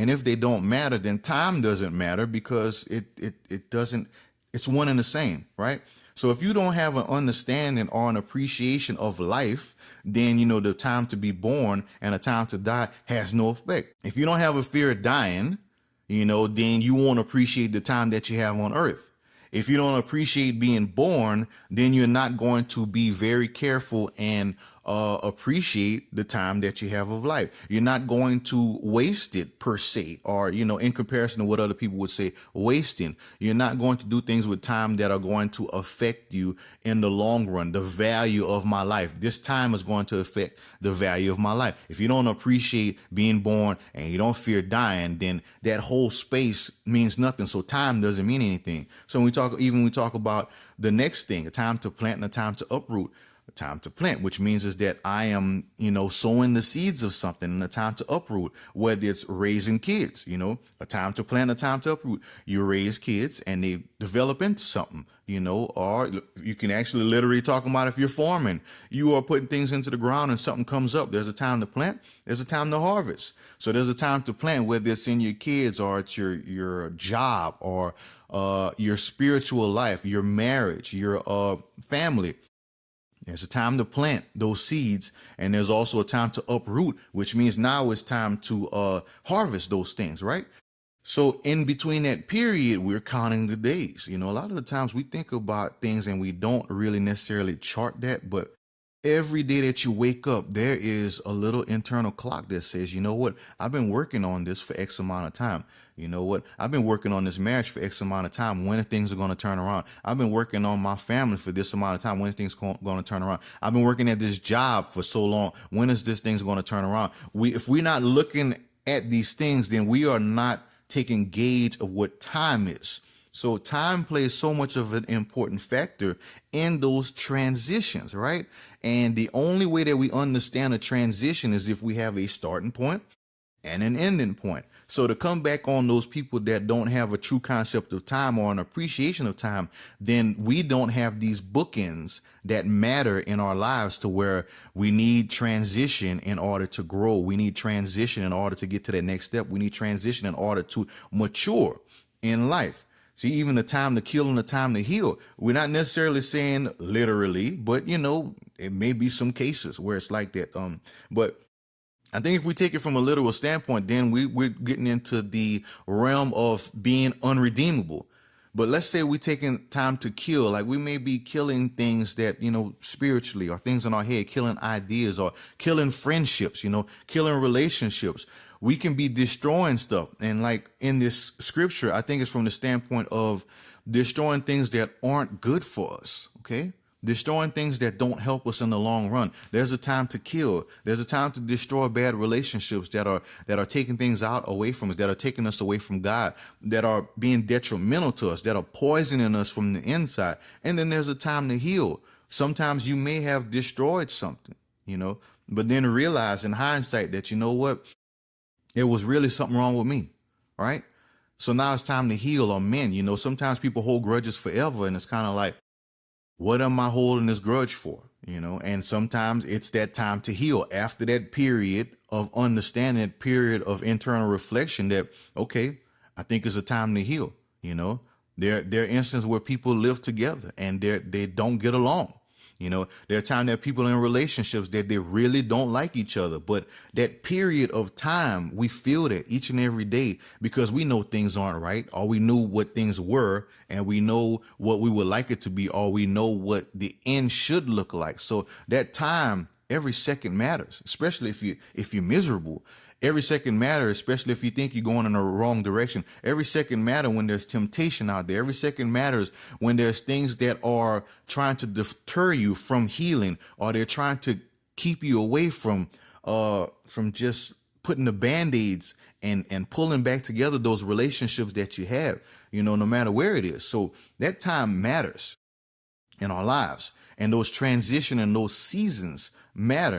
And if they don't matter, then time doesn't matter because it doesn't, it's one and the same, right? So if you don't have an understanding or an appreciation of life, then, the time to be born and a time to die has no effect. If you don't have a fear of dying, then you won't appreciate the time that you have on earth. If you don't appreciate being born, then you're not going to be very careful and appreciate the time that you have of life. You're not going to waste it per se, or, in comparison to what other people would say, wasting. You're not going to do things with time that are going to affect you in the long run, the value of my life. This time is going to affect the value of my life. If you don't appreciate being born and you don't fear dying, then that whole space means nothing. So time doesn't mean anything. So when we talk about the next thing, a time to plant and a time to uproot. A time to plant, which means is that I am, sowing the seeds of something, and a time to uproot, whether it's raising kids, a time to plant, a time to uproot. You raise kids and they develop into something, or you can actually literally talk about if you're farming, you are putting things into the ground and something comes up. There's a time to plant. There's a time to harvest. So there's a time to plant, whether it's in your kids or it's your job or your spiritual life, your marriage, your family. There's a time to plant those seeds, and there's also a time to uproot, which means now it's time to harvest those things, right? So in between that period, we're counting the days. A lot of the times we think about things and we don't really necessarily chart that, but every day that you wake up, there is a little internal clock that says, you know what, I've been working on this for X amount of time. You know what, I've been working on this marriage for X amount of time. When are things going to turn around? I've been working on my family for this amount of time. When are things going to turn around? I've been working at this job for so long. When is this thing's going to turn around? If we're not looking at these things, then we are not taking gauge of what time is. So time plays so much of an important factor in those transitions, right? And the only way that we understand a transition is if we have a starting point and an ending point. So to come back on those people that don't have a true concept of time or an appreciation of time, then we don't have these bookends that matter in our lives to where we need transition in order to grow. We need transition in order to get to that next step. We need transition in order to mature in life. See, even the time to kill and the time to heal. We're not necessarily saying literally, but it may be some cases where it's like that. But I think if we take it from a literal standpoint, then we're getting into the realm of being unredeemable. But let's say we're taking time to kill, like we may be killing things that, spiritually, or things in our head, killing ideas or killing friendships, killing relationships. We can be destroying stuff. And like in this scripture, I think it's from the standpoint of destroying things that aren't good for us. Okay. Destroying things that don't help us in the long run. There's a time to kill. There's a time to destroy bad relationships that are taking things out away from us, that are taking us away from God, that are being detrimental to us, that are poisoning us from the inside. And then there's a time to heal. Sometimes you may have destroyed something, but then realize in hindsight that, what, it was really something wrong with me. Right. So now it's time to heal or mend. Sometimes people hold grudges forever, and it's kind of like, what am I holding this grudge for? And sometimes it's that time to heal after that period of understanding, that period of internal reflection that, okay, I think it's a time to heal. There are instances where people live together and they don't get along. There are times that people in relationships that they really don't like each other. But that period of time, we feel that each and every day because we know things aren't right, or we knew what things were, and we know what we would like it to be, or we know what the end should look like. So that time, every second matters, especially if you're miserable. Every second matters, especially if you think you're going in the wrong direction. Every second matters when there's temptation out there. Every second matters when there's things that are trying to deter you from healing, or they're trying to keep you away from just putting the Band-Aids and pulling back together those relationships that you have, no matter where it is. So that time matters in our lives, and those transition and those seasons matter.